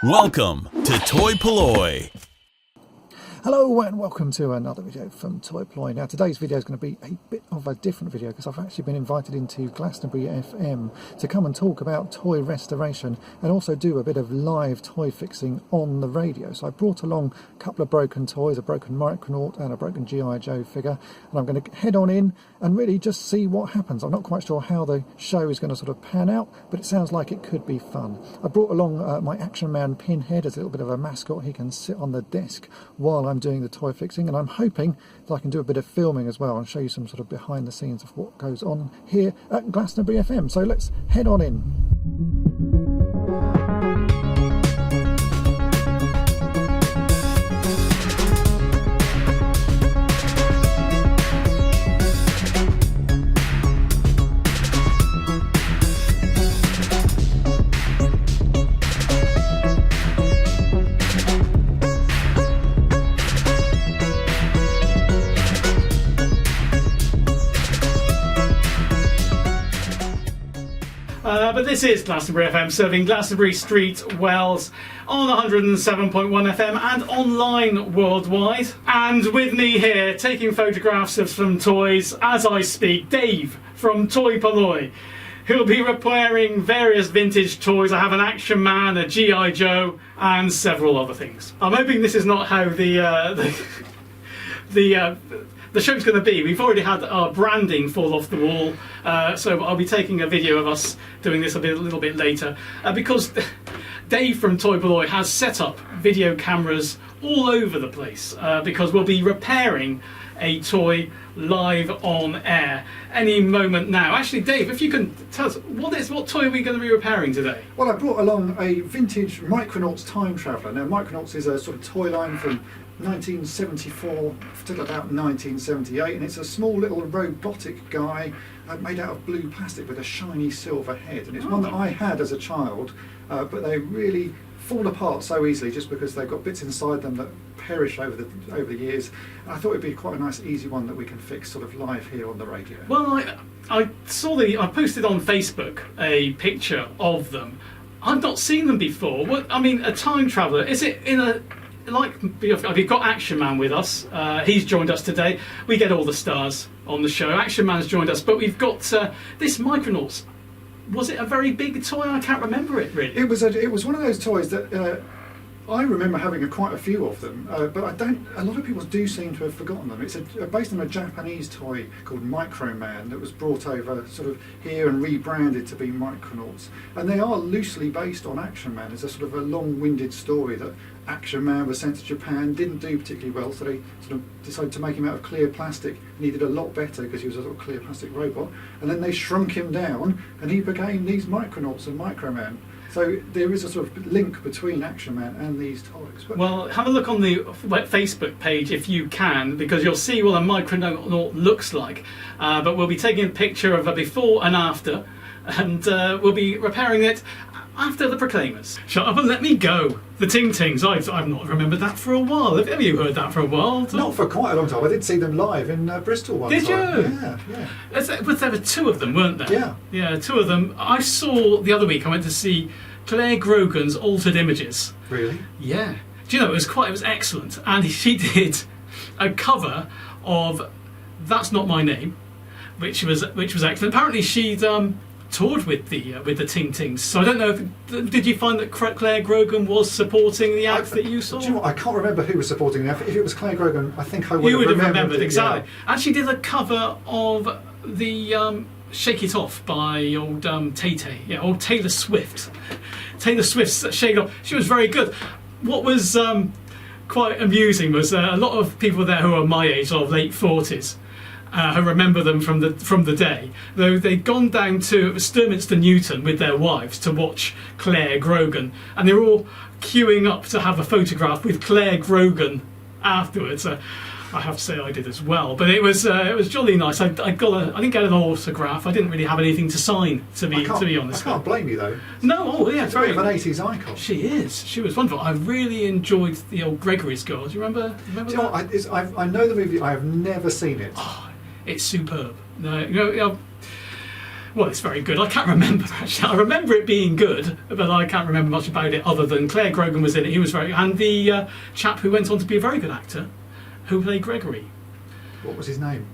Welcome to toy-polloi. Hello and welcome to another video from toy-polloi. Now today's video is going to be a bit of a different video because I've actually been invited into Glastonbury FM to come and talk about toy restoration and also do a bit of live toy fixing on the radio. So I brought along a couple of broken toys, a broken Micronaut and a broken G.I.joe figure, and I'm going to head on in and really just see what happens. I'm not quite sure how the show is going to sort of pan out, but it sounds like it could be fun. I brought along my Action Man Pinhead as a little bit of a mascot. He can sit on the desk while I'm doing the toy fixing, and I'm hoping that I can do a bit of filming as well and show you some sort of behind the scenes of what goes on here at Glastonbury FM. So let's head on in. But this is Glastonbury FM, serving Glastonbury Street, Wales, on 107.1 FM and online worldwide. And with me here, taking photographs of some toys as I speak, Dave from Toy-polloi, who'll be repairing various vintage toys. I have an Action Man, a G.I.joe, and several other things. I'm hoping this is not how the show's going to be. We've already had our branding fall off the wall, so I'll be taking a video of us doing this a little bit later, because Dave from Toy-polloi has set up video cameras all over the place, because we'll be repairing a toy live on air any moment now. Actually, Dave, if you can tell us, what toy are we going to be repairing today? Well, I brought along a vintage Micronauts time traveller. Now, Micronauts is a sort of toy line from 1974 till about 1978, and it's a small little robotic guy made out of blue plastic with a shiny silver head, and it's one that I had as a child, but they really fall apart so easily just because they've got bits inside them that perish over the years. And I thought it'd be quite a nice easy one that we can fix sort of live here on the radio. Well, I saw I posted on Facebook a picture of them. I've not seen them before. I mean, a time traveller, is it in a, like, we've got Action Man with us. He's joined us today. We get all the stars on the show. Action Man's joined us, but we've got this Micronauts. Was it a very big toy? I can't remember it really. It was one of those toys that I remember having quite a few of them, but a lot of people do seem to have forgotten them. It's based on a Japanese toy called Microman that was brought over sort of here and rebranded to be Micronauts, and they are loosely based on Action Man. It's a sort of a long-winded story that Action Man was sent to Japan, didn't do particularly well, so they sort of decided to make him out of clear plastic, and he did a lot better because he was a sort of clear plastic robot, and then they shrunk him down and he became these Micronauts and Microman. So there is a sort of link between Action Man and these toys. Well, have a look on the Facebook page if you can, because you'll see what a Micronaut looks like. But we'll be taking a picture of a before and after, and we'll be repairing it after the Proclaimers. Shut up and let me go. The Ting Tings. I've not remembered that for a while. Have you heard that for a while? Not for quite a long time. I did see them live in Bristol one time. Did you? Yeah. But there were two of them, weren't there? Yeah. Yeah, two of them. I saw the other week, I went to see Claire Grogan's Altered Images. Really? Yeah. Do you know, it was excellent. And she did a cover of That's Not My Name, which was excellent. Apparently she'd toured with the Ting Tings. So I don't know did you find that Claire Grogan was supporting the act that you saw? Do you know what? I can't remember who was supporting the act. If it was Claire Grogan, I think I would have remembered it, exactly. Yeah. And she did a cover of the Shake It Off by old old Taylor Swift. Taylor Swift's Shake It Off. She was very good. What was quite amusing was a lot of people there who are my age, sort of late 40s, who remember them from the day. Though they'd gone down to Sturminster Newton with their wives to watch Claire Grogan, and they were all queuing up to have a photograph with Claire Grogan afterwards. I have to say I did as well, but it was jolly nice. I didn't get an autograph. I didn't really have anything to sign, to be honest. I can't blame you though. No, yeah, it's very of an 80s icon. She is. She was wonderful. I really enjoyed the old Gregory's Girl. Do you remember? Do you know what? I know the movie. I have never seen it. Oh, it's superb. No, Well, it's very good. I can't remember actually. I remember it being good, but I can't remember much about it other than Claire Grogan was in it. He was very, and the chap who went on to be a very good actor, who played Gregory. What was his name?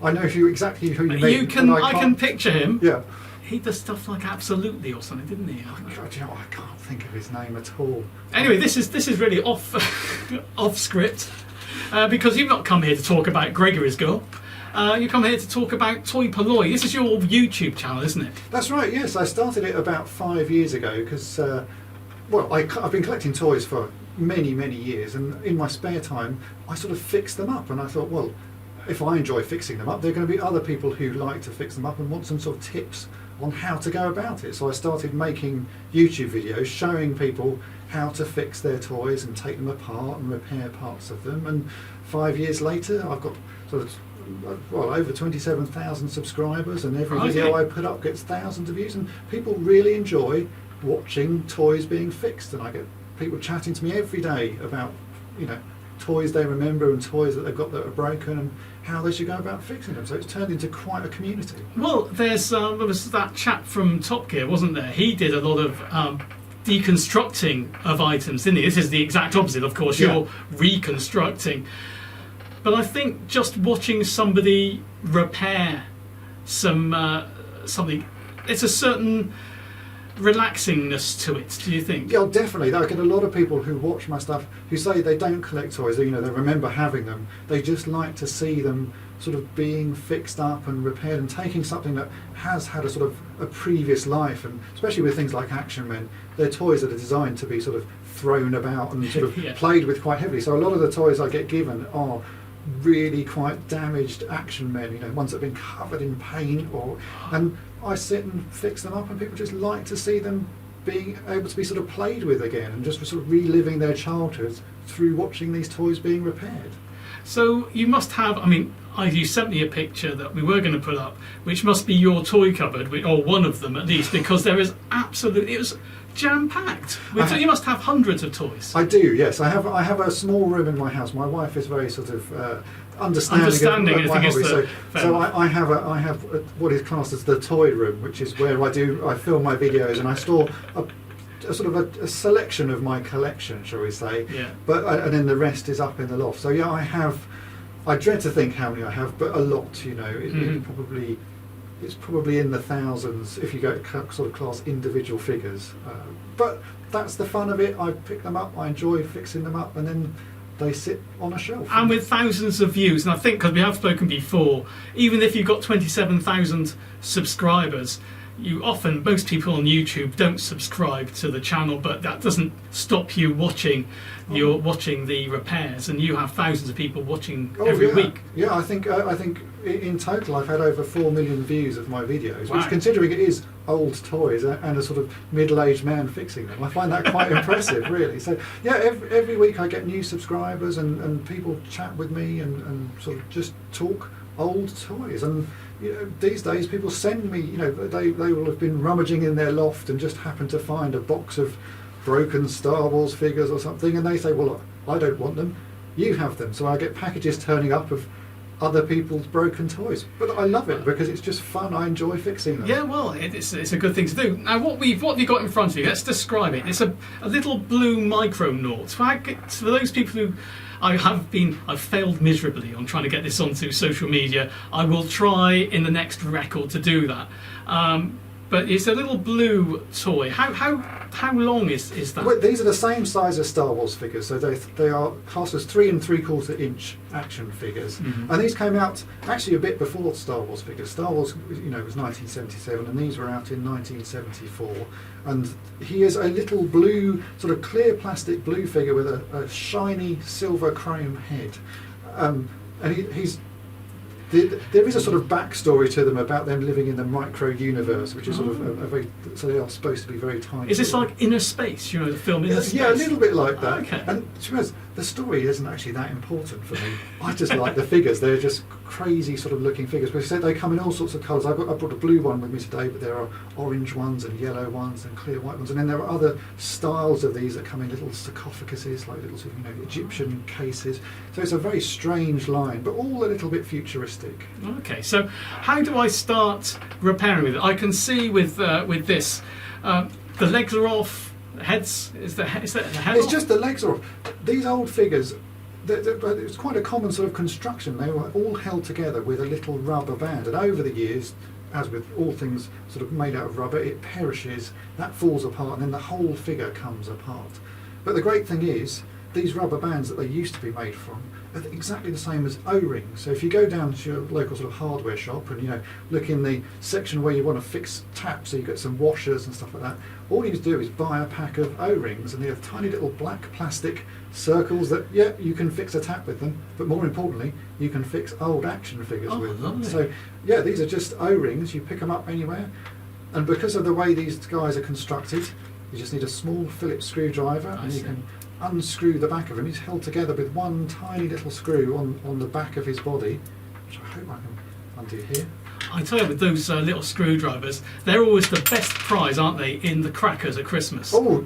I know exactly who you mean. I can picture him. Yeah. He does stuff like Absolutely or something, didn't he? Oh, God, you know, I can't think of his name at all. Anyway, this is really off off script because you've not come here to talk about Gregory's girl. You come here to talk about toy-polloi. This is your YouTube channel, isn't it? That's right. Yes, I started it about 5 years ago because, I've been collecting toys for many years, and in my spare time, I sort of fix them up. And I thought, well, if I enjoy fixing them up, there are going to be other people who like to fix them up and want some sort of tips on how to go about it. So I started making YouTube videos showing people how to fix their toys and take them apart and repair parts of them. And 5 years later, I've got sort of over 27,000 subscribers, and every video I put up gets thousands of views, and people really enjoy watching toys being fixed. And I get people chatting to me every day about, you know, toys they remember and toys that they've got that are broken and how they should go about fixing them. So it's turned into quite a community. Well, there was that chap from Top Gear, wasn't there? He did a lot of deconstructing of items, didn't he? This is the exact opposite, of course. Yeah. You're reconstructing. But I think just watching somebody repair something, it's a certain relaxingness to it, do you think? Yeah, definitely. I get a lot of people who watch my stuff who say they don't collect toys, you know, they remember having them. They just like to see them sort of being fixed up and repaired and taking something that has had a sort of a previous life, and especially with things like Action Men, they're toys that are designed to be sort of thrown about and sort of Yeah. played with quite heavily. So a lot of the toys I get given are really quite damaged Action Men, you know, ones that have been covered in paint, and I sit and fix them up, and people just like to see them being able to be sort of played with again and just sort of reliving their childhood through watching these toys being repaired. So you must have, I mean, you sent me a picture that we were going to put up, which must be your toy cupboard, or one of them at least, because there is absolutely, it was jam-packed. You must have hundreds of toys. I do, yes. I have a small room in my house. My wife is very sort of understanding of my hobby. So I have what is classed as the toy room, which is where I film my videos, and I store a sort of a selection of my collection, shall we say? Yeah. But and then the rest is up in the loft. So yeah, I dread to think how many I have, but a lot. You know, it's probably in the thousands if you go to sort of class individual figures. But that's the fun of it. I pick them up, I enjoy fixing them up, and then they sit on a shelf. And with thousands of views, and I think, because we have spoken before, even if you've got 27,000 subscribers, most people on YouTube don't subscribe to the channel, but that doesn't stop you watching. You're watching the repairs, and you have thousands of people watching every week. Yeah, I think in total I've had over 4 million views of my videos, Wow. which, considering it is old toys and a sort of middle-aged man fixing them, I find that quite impressive, really. So yeah, every week I get new subscribers, and people chat with me and sort of just talk old toys. And you know, these days people send me, you know, they will have been rummaging in their loft and just happen to find a box of broken Star Wars figures or something, and they say, well, I don't want them, you have them. So I get packages turning up of other people's broken toys, but I love it because it's just fun. I enjoy fixing them. Yeah, well, it's a good thing to do. Now, what have you got in front of you? Let's describe it. It's a little blue Micronaut. For those people who I've failed miserably on trying to get this onto social media. I will try in the next record to do that. But it's a little blue toy. How long is that? Well, these are the same size as Star Wars figures, so they are classed as 3 3/4 inch action figures. Mm-hmm. And these came out actually a bit before Star Wars figures. Star Wars, you know, was 1977, and these were out in 1974. And he is a little blue, sort of clear plastic blue figure with a shiny silver chrome head. And he's. There is a sort of backstory to them about them living in the micro universe, which is sort of a very. So they are supposed to be very tiny. Is this like Inner Space? You know, the film Inner Space. Yeah, a little bit like that. Okay. And to be honest, the story isn't actually that important for me. I just like the figures. They're just crazy sort of looking figures. But they come in all sorts of colours. I brought a blue one with me today, but there are orange ones and yellow ones and clear white ones. And then there are other styles of these that come in little sarcophaguses, like little sort of, Egyptian cases. So it's a very strange line, but all a little bit futuristic. Okay, so how do I start repairing with it? I can see with this, the legs are off. Heads is the head It's off? just the legs are off. These old figures, it's quite a common sort of construction. They were all held together with a little rubber band, and over the years, as with all things sort of made out of rubber, it perishes, that falls apart, and then the whole figure comes apart. But the great thing is, these rubber bands that they used to be made from are exactly the same as O-rings. So if you go down to your local sort of hardware shop and look in the section where you want to fix taps, so you get some washers and stuff like that, all you need to do is buy a pack of O-rings, and they have tiny little black plastic circles that, you can fix a tap with them, but more importantly, you can fix old action figures with them. Lovely. So these are just O-rings. You pick them up anywhere, and because of the way these guys are constructed, you just need a small Phillips screwdriver, and you can unscrew the back of him. He's held together with one tiny little screw on the back of his body, which I hope I can undo here. I tell you, with those little screwdrivers, they're always the best prize, aren't they, in the crackers at Christmas? Oh,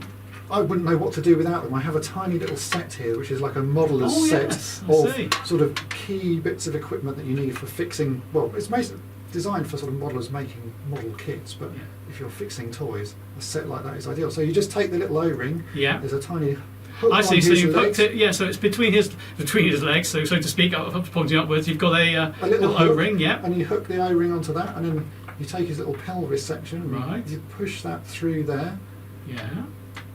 I wouldn't know what to do without them. I have a tiny little set here, which is like a modeller's set of sort of key bits of equipment that you need for fixing. Well, it's designed for sort of modelers making model kits, but if you're fixing toys, a set like that is ideal. So you just take the little O-ring. Yeah. There's a tiny hook. I see. So you legs. put it. Yeah. So it's between his legs. So to speak, pointing upwards, you've got a little O-ring. Yeah. And you hook the O-ring onto that, and then you take his little pelvis section. And you push that through there. Yeah.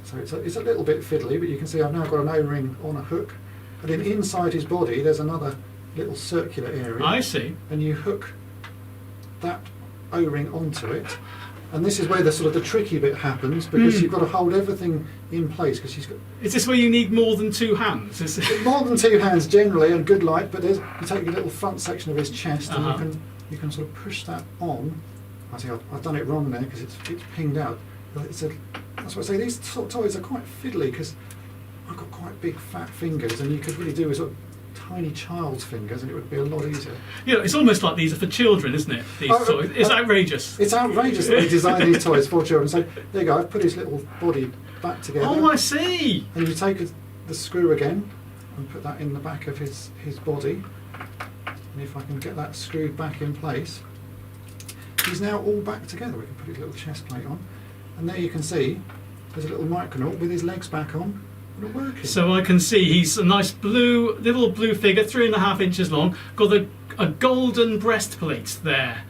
So it's a little bit fiddly, but you can see I've now got an O-ring on a hook, and then inside his body there's another little circular area. I see. And you hook that O-ring onto it, and this is where the sort of the tricky bit happens, because you've got to hold everything in place, because he's got. Is this where you need more than two hands? More than two hands generally, and good light. But you take a little front section of his chest, and you can sort of push that on. I think I've done it wrong there because it's pinged out. That's what I say. These sort of toys are quite fiddly because I've got quite big fat fingers, and you could really do with sort of tiny child's fingers, and it would be a lot easier. It's almost like these are for children, isn't it? These toys. It's outrageous. It's outrageous that they design these toys for children. So there you go. I've put his little body back together. Oh, I see. And you take the screw again and put that in the back of his body. And if I can get that screwed back in place, he's now all back together. We can put his little chest plate on. And there you can see there's a little Micronaut with his legs back on and working. So I can see he's a nice little blue figure, 3.5 inches long, got a golden breastplate there.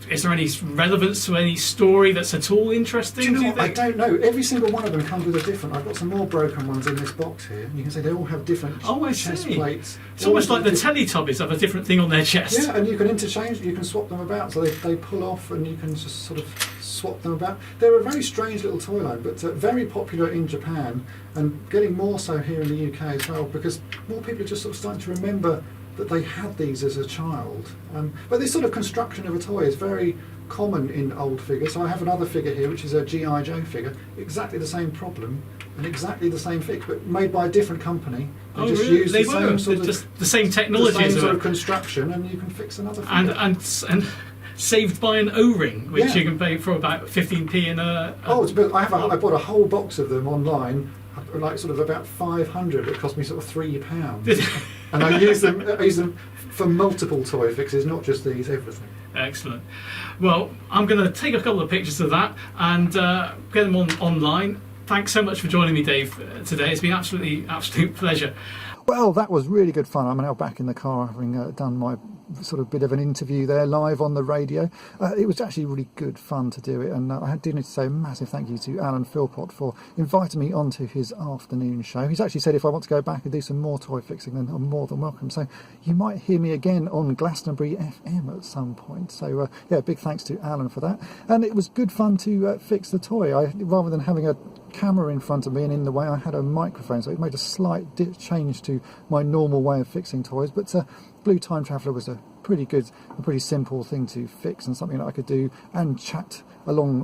Is there any relevance to any story that's at all interesting? Do you know what? I don't know. Every single one of them comes with a different. I've got some more broken ones in this box here. And you can see they all have different chest plates. It's almost like the Teletubbies have a different thing on their chest. Yeah, and you can interchange. You can swap them about, so they pull off, and you can just sort of swap them about. They're a very strange little toy line, but very popular in Japan, and getting more so here in the UK as well, because more people are just sort of starting to remember that they had these as a child. But this sort of construction of a toy is very common in old figures. So I have another figure here, which is a g.i.joe figure, exactly the same problem and exactly the same fix, but made by a different company. They just use the same sort of the same technology, the same sort of construction, and you can fix another figure. And saved by an O-ring, which you can pay for about 15p in a. I bought a whole box of them online. Like sort of about 500. It cost me sort of £3, and I use them for multiple toy fixes, not just these. Everything. Excellent. Well, I'm going to take a couple of pictures of that and get them online. Thanks so much for joining me, Dave, today. It's been absolute pleasure. Well, that was really good fun. I'm now back in the car, having done my sort of bit of an interview there live on the radio. It was actually really good fun to do it, and I do need to say a massive thank you to Alan Philpotts for inviting me onto his afternoon show. He's actually said if I want to go back and do some more toy fixing, then I'm more than welcome. So you might hear me again on Glastonbury FM at some point. So big thanks to Alan for that. And it was good fun to fix the toy. Rather than having a camera in front of me and in the way, I had a microphone, so it made a slight change to my normal way of fixing toys. But Blue Time Traveller was a pretty good, a pretty simple thing to fix, and something that I could do and chat along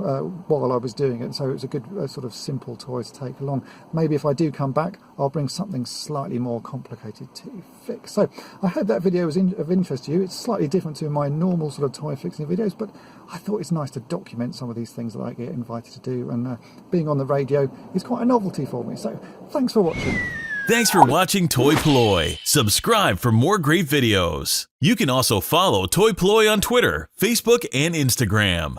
while I was doing it. So it was a good sort of simple toy to take along. Maybe if I do come back, I'll bring something slightly more complicated to fix. So I hope that video was of interest to you. It's slightly different to my normal sort of toy fixing videos, but I thought it's nice to document some of these things that I get invited to do, and being on the radio is quite a novelty for me. So thanks for watching. Thanks for watching toy-polloi. Subscribe for more great videos. You can also follow toy-polloi on Twitter, Facebook, and Instagram.